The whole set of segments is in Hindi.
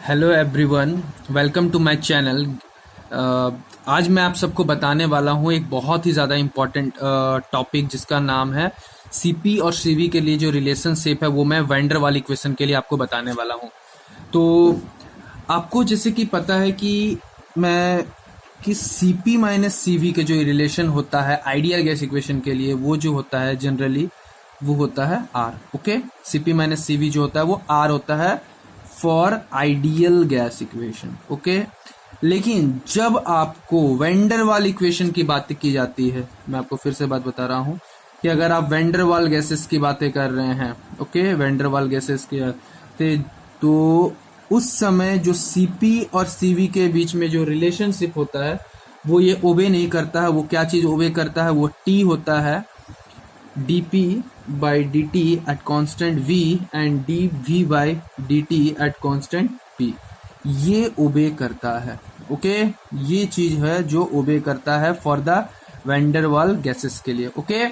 Hello everyone, welcome to my channel. आज मैं आप सबको बताने वाला हूँ एक बहुत ही ज़्यादा इम्पोर्टेंट टॉपिक जिसका नाम है सीपी और सीवी के लिए जो रिलेशनशिप है वो मैं वेंडर वाली इक्वेशन के लिए आपको बताने वाला हूँ। तो आपको जैसे कि पता है कि सीपी माइनस सीवी के जो रिलेशन होता है आइडियल गैस इक्वेशन के लिए वो जो होता है जनरली वो होता है R. Okay, CP minus CV जो होता है वो आर होता है for ideal gas equation. Okay, लेकिन जब आपको वेंडर वाल इक्वेशन की बात की जाती है, मैं आपको फिर से बात बता रहा हूं कि अगर आप वेंडर वाल गैसेस की बातें कर रहे हैं, ओके, वेंडर वाल गैसेस की बातें, तो उस समय जो सीपी और सीवी के बीच में जो रिलेशनशिप होता है वो ये ओबे नहीं करता है। वो क्या चीज ओबे करता है? वो टी होता है dp by dt at constant v and dv by dt at constant p। ये ओबे करता है। ओके, ये चीज है जो ओबे करता है फॉर द वेंडर वाल गैसेस के लिए। ओके,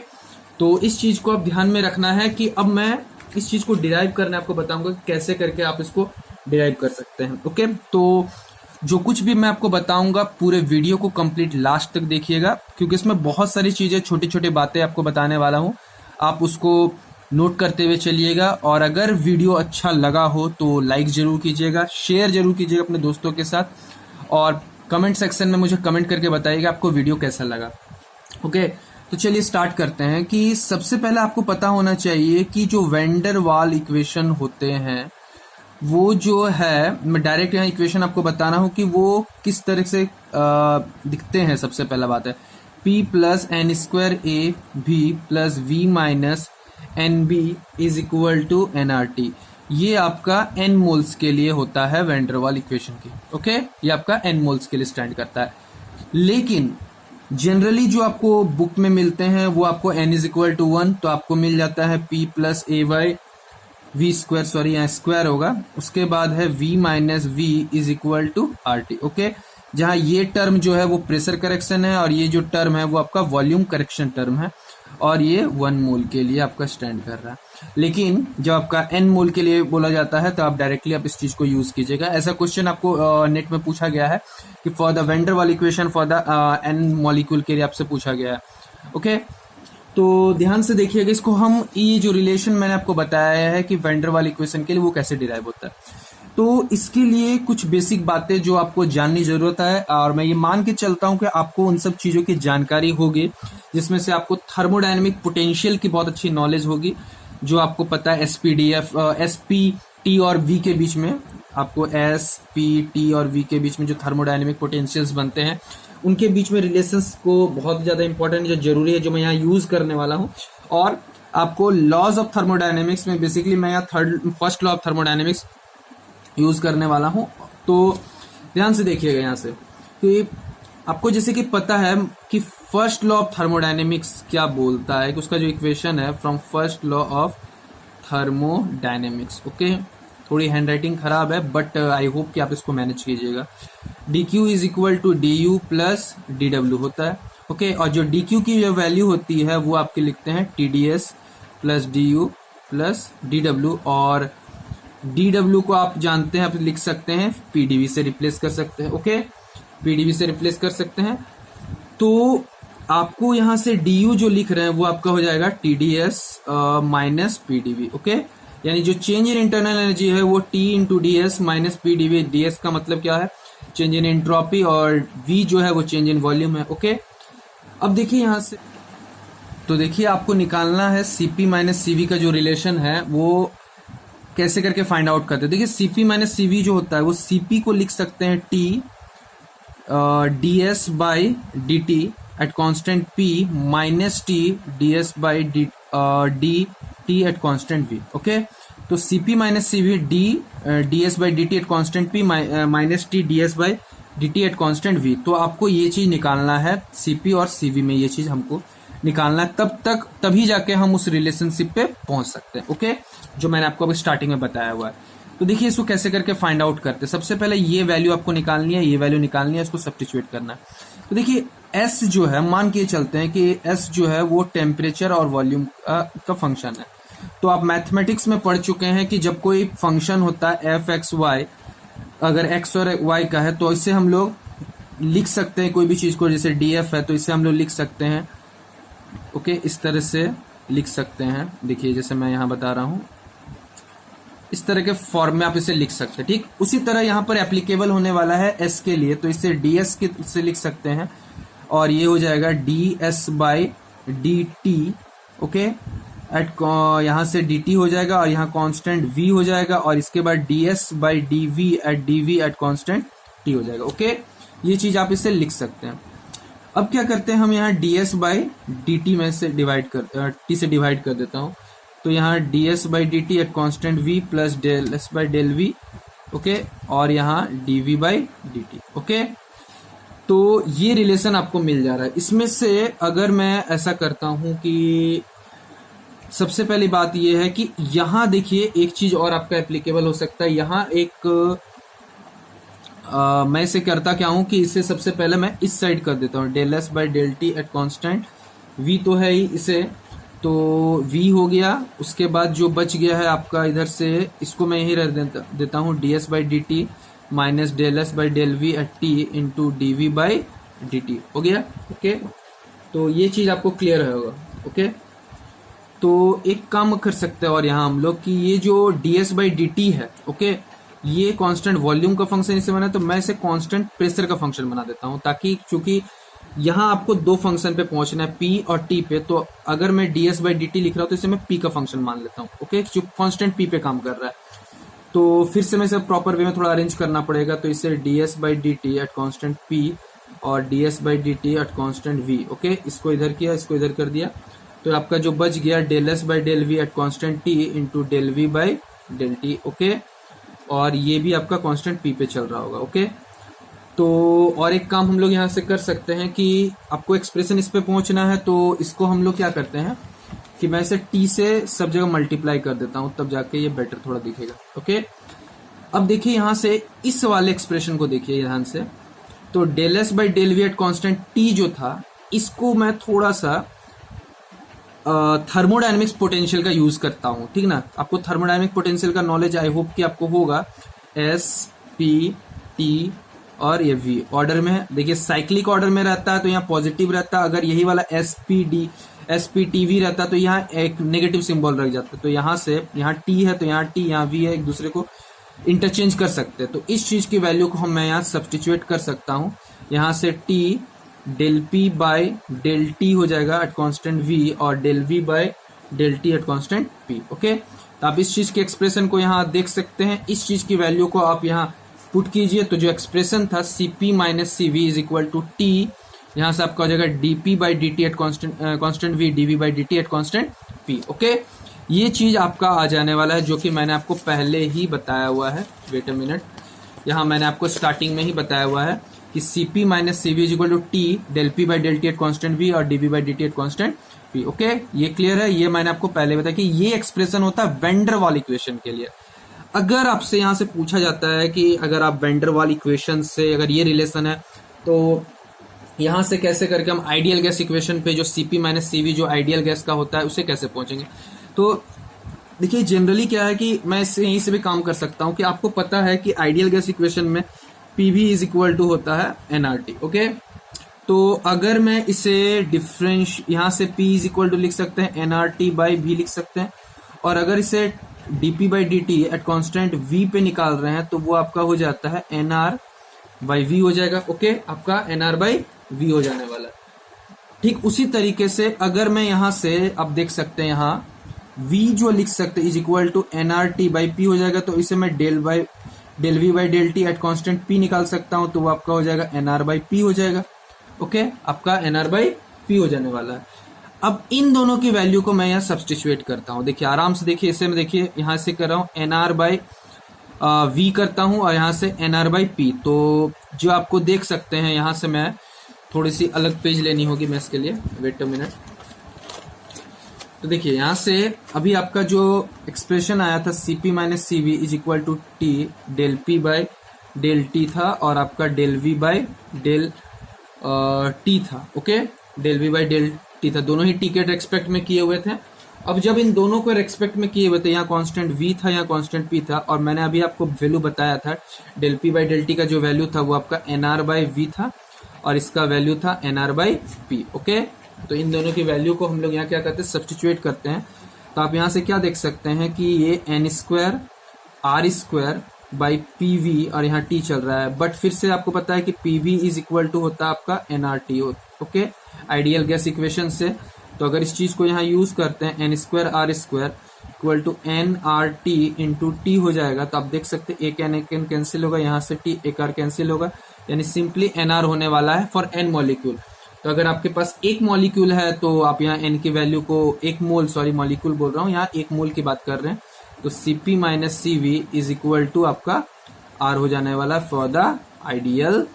तो इस चीज को आप ध्यान में रखना है कि अब मैं इस चीज को डिराइव करना आपको बताऊंगा कि कैसे करके आप इसको डिराइव कर सकते हैं। ओके, तो जो कुछ भी मैं आपको बताऊंगा पूरे वीडियो को कंप्लीट लास्ट तक देखिएगा, क्योंकि इसमें बहुत सारी चीजें, छोटी छोटी बातें आपको बताने वाला हूं। आप उसको नोट करते हुए चलिएगा, और अगर वीडियो अच्छा लगा हो तो लाइक जरूर कीजिएगा, शेयर जरूर कीजिएगा अपने दोस्तों के साथ, और कमेंट सेक्शन में मुझे कमेंट करके बताइएगा आपको वीडियो कैसा लगा। ओके, तो चलिए स्टार्ट करते हैं। कि सबसे पहले आपको पता होना चाहिए कि जो वेंडर वाल इक्वेशन होते हैं वो जो है, मैं डायरेक्ट यहाँ इक्वेशन आपको बता रहा हूँ कि वो किस तरह से दिखते हैं। सबसे पहला बात है P plus N square A भी plus V minus N B is equal to N R T. ये आपका एन मोल्स के लिए होता है वेंडर वाल इक्वेशन की। ओके, ये आपका एन मोल्स के लिए स्टैंड करता है। लेकिन जनरली जो आपको बुक में मिलते हैं वो आपको एन इज इक्वल टू 1, तो आपको मिल जाता है P plus A by V square, sorry यहाँ स्क्वायर होगा, उसके बाद है v minus V is equal to R T. Okay, जहां ये टर्म जो है वो प्रेशर करेक्शन है और ये जो टर्म है वो आपका वॉल्यूम करेक्शन टर्म है, और ये 1 मोल के लिए आपका स्टैंड कर रहा है। लेकिन जब आपका n मोल के लिए बोला जाता है तो आप डायरेक्टली आप इस चीज को यूज कीजिएगा। ऐसा क्वेश्चन आपको नेट में पूछा गया है कि फॉर द वेंडर वाल equation for the n molecule के लिए आपसे पूछा गया है। ओके, तो ध्यान से देखिएगा इसको। हम ये जो रिलेशन मैंने आपको बताया है कि वेंडर वाल इक्वेशन के लिए वो कैसे डिराइव होता है, तो इसके लिए कुछ बेसिक बातें जो आपको जाननी जरूरत है, और मैं ये मान के चलता हूं कि आपको उन सब चीजों की जानकारी होगी, जिसमें से आपको थर्मोडायनेमिक पोटेंशियल की बहुत अच्छी नॉलेज होगी। जो आपको पता है एसपीडीएफ, एसपी और वी के बीच में, आपको एसपी और वी के बीच में जो थर्मोडायनेमिक पोटेंशियल्स बनते हैं उनके बीच में रिलेशंस को बहुत ज्यादा इंपॉर्टेंट जो जरूरी है, जो मैं यहाँ यूज करने वाला हूँ। और आपको लॉज ऑफ थर्मोडायनेमिक्स में बेसिकली मैं यहाँ first law of thermodynamics use करने वाला हूं। तो ध्यान से देखिएगा यहाँ से कि आपको जैसे कि पता है कि फर्स्ट लॉ ऑफ थर्मोडायनेमिक्स क्या बोलता है, कि उसका जो इक्वेशन है from first law of thermodynamics. Okay, थोड़ी हैंडराइटिंग खराब है बट आई होप कि आप इसको मैनेज कीजिएगा। D Q is equal to D U plus D W होता है। ओके, और जो डी क्यू की जो वैल्यू होती है वो आपके लिखते हैं T D S plus D U plus D W, और डी डब्ल्यू को आप जानते हैं, आप लिख सकते हैं पीडीवी से रिप्लेस कर सकते हैं। ओके, पीडीवी से रिप्लेस कर सकते हैं। तो आपको यहां से डी यू जो लिख रहे हैं वो आपका हो जाएगा टीडीएस माइनस पीडीवी। ओके, यानी जो चेंज इन इंटरनल एनर्जी है वो T into D S minus PDV. D S का मतलब क्या है? चेंज इन एंट्रोपी, और वी जो है वो चेंज इन वॉल्यूम है। ओके, अब देखिए यहां से, तो देखिए आपको निकालना है सीपी माइनस सीवी का जो रिलेशन है वो कैसे करके फाइंड आउट करते हैं। देखिए सीपी माइनस सीवी जो होता है वो सीपी को लिख सकते हैं T D S by D T at constant P minus T D S by D T at constant V. Okay, तो CP minus CV D S by D T at constant P minus T D S by D T at constant V. तो आपको ये चीज निकालना है सीपी और सीवी में, ये चीज हमको निकालना है, तभी जाके हम उस रिलेशनशिप पे पहुंच सकते हैं। ओके, जो मैंने आपको अभी स्टार्टिंग में बताया हुआ है। तो देखिए इसको कैसे करके फाइंड आउट करते हैं। सबसे पहले ये वैल्यू आपको निकालनी है, ये वैल्यू निकालनी है, इसको सब्स्टिट्यूट करना है। तो देखिए एस जो है, मान के चलते हैं कि एस जो है वो टेम्परेचर और वॉल्यूम का फंक्शन है। तो आप मैथमेटिक्स में पढ़ चुके हैं कि जब कोई फंक्शन होता है एफ एक्स वाई, अगर एक्स और वाई का है तो इससे हम लोग लिख सकते हैं कोई भी चीज को, जैसे डी एफ है तो इससे हम लोग लिख सकते हैं। ओके, इस तरह से लिख सकते हैं। देखिए जैसे मैं यहाँ बता रहा हूँ, इस तरह के फॉर्म में आप इसे लिख सकते हैं। ठीक, उसी तरह यहाँ पर एप्लीकेबल होने वाला है एस के लिए, तो इसे डी एस के से लिख सकते हैं और ये हो जाएगा D S by D T. Okay, at यहाँ से डी टी हो जाएगा और यहाँ कांस्टेंट वी हो जाएगा और इसके बाद D S by D V at constant T हो जाएगा। ओके, ये चीज आप इसे लिख सकते हैं। अब क्या करते हैं, हम यहाँ D S by D T में से टी से डिवाइड कर देता हूँ। तो यहाँ D S by D T at constant V plus del S by del V. Okay, और यहाँ D V by D T. Okay, तो ये रिलेशन आपको मिल जा रहा है। इसमें से अगर मैं ऐसा करता हूं कि सबसे पहली बात ये है कि यहाँ देखिए एक चीज और आपका एप्लीकेबल हो सकता है। यहाँ एक मैं इसे करता क्या हूं कि इसे सबसे पहले मैं इस साइड कर देता हूँ, del S by del T at constant V तो है ही इसे, तो v हो गया। उसके बाद जो बच गया है आपका इधर से, इसको मैं यही रख देता हूँ D S by D T minus del S by del V at T into D V by D T हो गया। ओके, तो ये चीज आपको क्लियर होगा। ओके, तो एक काम कर सकते हैं और यहाँ हम लोग कि ये जो D S by D T है, ओके, ये कांस्टेंट वॉल्यूम का फंक्शन इसे बना, तो मैं इसे कांस्टेंट प्रेशर का फंक्शन बना देता हूँ, ताकि चूंकि यहाँ आपको दो फंक्शन पे पहुंचना है, पी और टी पे, तो अगर मैं D S by D T लिख रहा हूँ तो इसे मैं पी का फंक्शन मान लेता हूँ। ओके, जो कांस्टेंट पी पे काम कर रहा है, तो फिर से मैं इसे प्रॉपर वे में थोड़ा अरेंज करना पड़ेगा। तो इसे D S by D T at constant P और D S by D T at constant V. Okay, इसको इधर किया, इसको इधर कर दिया, तो आपका जो बच गया del S by del V at constant T into del V by del T. Okay, और ये भी आपका कांस्टेंट पी पे चल रहा होगा। ओके, तो और एक काम हम लोग यहाँ से कर सकते हैं कि आपको एक्सप्रेशन इस पे पहुंचना है, तो इसको हम लोग क्या करते हैं कि मैं इसे टी से सब जगह मल्टीप्लाई कर देता हूं, तब जाके ये बेटर थोड़ा दिखेगा। ओके, अब देखिए यहाँ से इस वाले एक्सप्रेशन को देखिए ध्यान से, तो del S by del V at constant T जो था, इसको मैं थोड़ा सा थर्मोडायनेमिक्स पोटेंशियल का यूज करता हूं। ठीक ना, आपको थर्मोडायनेमिक पोटेंशियल का नॉलेज आई होप कि आपको होगा। एस पी टी और ये वी ऑर्डर में है। देखिए साइक्लिक ऑर्डर में रहता है तो यहाँ पॉजिटिव रहता है, अगर यही वाला एस पी टी वी रहता तो यहाँ एक नेगेटिव सिंबल रख जाता। तो यहाँ से यहाँ टी है तो यहाँ टी, यहाँ वी है, एक दूसरे को इंटरचेंज कर सकते हैं। तो इस चीज की वैल्यू को मैं यहाँ सब्सटीट्यूट कर सकता हूँ। यहाँ से T del P by del T हो जाएगा एट कांस्टेंट वी और del V by del T at constant P. Okay, तो आप इस चीज के एक्सप्रेशन को यहाँ देख सकते हैं। इस चीज की वैल्यू को आप यहाँ पुट कीजिए, तो जो एक्सप्रेशन था Cp minus Cv is equal to T, यहाँ से आपका हो जाएगा dp by D T at constant v dv by D T at constant p। Okay, ये चीज आपका आ जाने वाला है, जो कि मैंने आपको पहले ही बताया हुआ है। वेट अ मिनट, यहाँ मैंने आपको स्टार्टिंग में ही बताया हुआ है कि Cp minus Cv is equal to T del P by del T at constant v और dv by D T at constant p। Okay, ये क्लियर है। ये मैंने आपको पहले बताया कि ये एक्सप्रेशन होता है वेंडर वाल इक्वेशन के लिए। अगर आपसे यहाँ से पूछा जाता है कि अगर आप वेंडर वाल इक्वेशन से अगर ये रिलेशन है, तो यहाँ से कैसे करके हम आइडियल गैस इक्वेशन पे जो Cp माइनस Cv जो आइडियल गैस का होता है उसे कैसे पहुंचेंगे। तो देखिए जनरली क्या है कि मैं इससे यहीं से भी काम कर सकता हूँ कि आपको पता है कि आइडियल गैस इक्वेशन में Pv इज इक्वल टू होता है nRT। ओके, तो अगर मैं इसे डिफरेंस यहाँ से P इज इक्वल टू लिख सकते हैं nRT बाई V लिख सकते हैं, और अगर इसे dp by D T at constant v पे निकाल रहे हैं तो वो आपका हो जाता है nr बाई v हो जाएगा। ओके, आपका nr बाई v हो जाने वाला है। ठीक उसी तरीके से अगर मैं यहाँ से आप देख सकते हैं यहाँ v जो लिख सकते is equal to nrt by p हो जाएगा, तो इसे मैं del v by del T at constant p निकाल सकता हूँ, तो वो आपका हो जाएगा nr बाई p हो जाएगा। ओके, आपका nr बाई p हो जाने वाला है। अब इन दोनों की वैल्यू को मैं यहाँ सब्सटीट्यूट करता हूँ। देखिए आराम से देखिए, इसे मैं देखिए यहाँ से कर रहा हूँ nr बाई v करता हूँ और यहाँ से nr बाई p। तो जो आपको देख सकते हैं यहाँ से मैं थोड़ी सी अलग पेज लेनी होगी मैं इसके लिए। वेट अ मिनट, तो देखिए यहाँ से अभी आपका जो एक्सप्रेशन आया था Cp minus Cv is equal to T del P by del T था और आपका del V by del T था। Okay, del V by del T था, दोनों ही टी के रेस्पेक्ट में किए हुए थे। अब जब इन दोनों को रेस्पेक्ट में किए हुए थे, यहाँ कांस्टेंट v था, यहाँ कांस्टेंट p था, और मैंने अभी आपको वैल्यू बताया था del p by del T का जो वैल्यू था वो आपका nr बाई v था, और इसका वैल्यू था nr बाई p। ओके, तो इन दोनों की वैल्यू को हम लोग यहाँ क्या करते हैं, सब्सटीट्यूएट करते हैं। तो आप यहाँ से क्या देख सकते हैं कि ये n square r square by P V, और यहाँ t चल रहा है, बट फिर से आपको पता है कि P V is equal to होता है आपका nRT। Okay, ideal gas equation से। तो अगर इस चीज को यहाँ यूज करते हैं, N square R square equal to N R T into T हो जाएगा, तो आप देख सकते हैं एक एन कैंसिल होगा, यहाँ से टी एक आर कैंसिल होगा, यानी सिंपली एन आर होने वाला है फॉर एन मॉलिक्यूल। तो अगर आपके पास एक मॉलिक्यूल है तो आप यहाँ एन की वैल्यू को एक मोल, सॉरी मॉलिक्यूल बोल रहा हूँ, यहाँ एक मोल की बात कर रहे हैं, तो Cp minus Cv is equal to आपका R हो जाने वाला for the ideal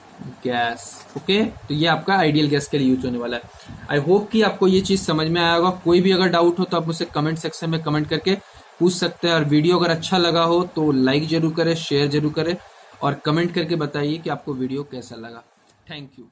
gas. Okay, तो ये आपका आइडियल गैस के लिए यूज होने वाला है। आई होप कि आपको ये चीज समझ में आया होगा। कोई भी अगर डाउट हो तो आप मुझसे कमेंट सेक्शन में कमेंट करके पूछ सकते हैं, और वीडियो अगर अच्छा लगा हो तो लाइक जरूर करें, शेयर जरूर करें, और कमेंट करके बताइए कि आपको वीडियो कैसा लगा। Thank you.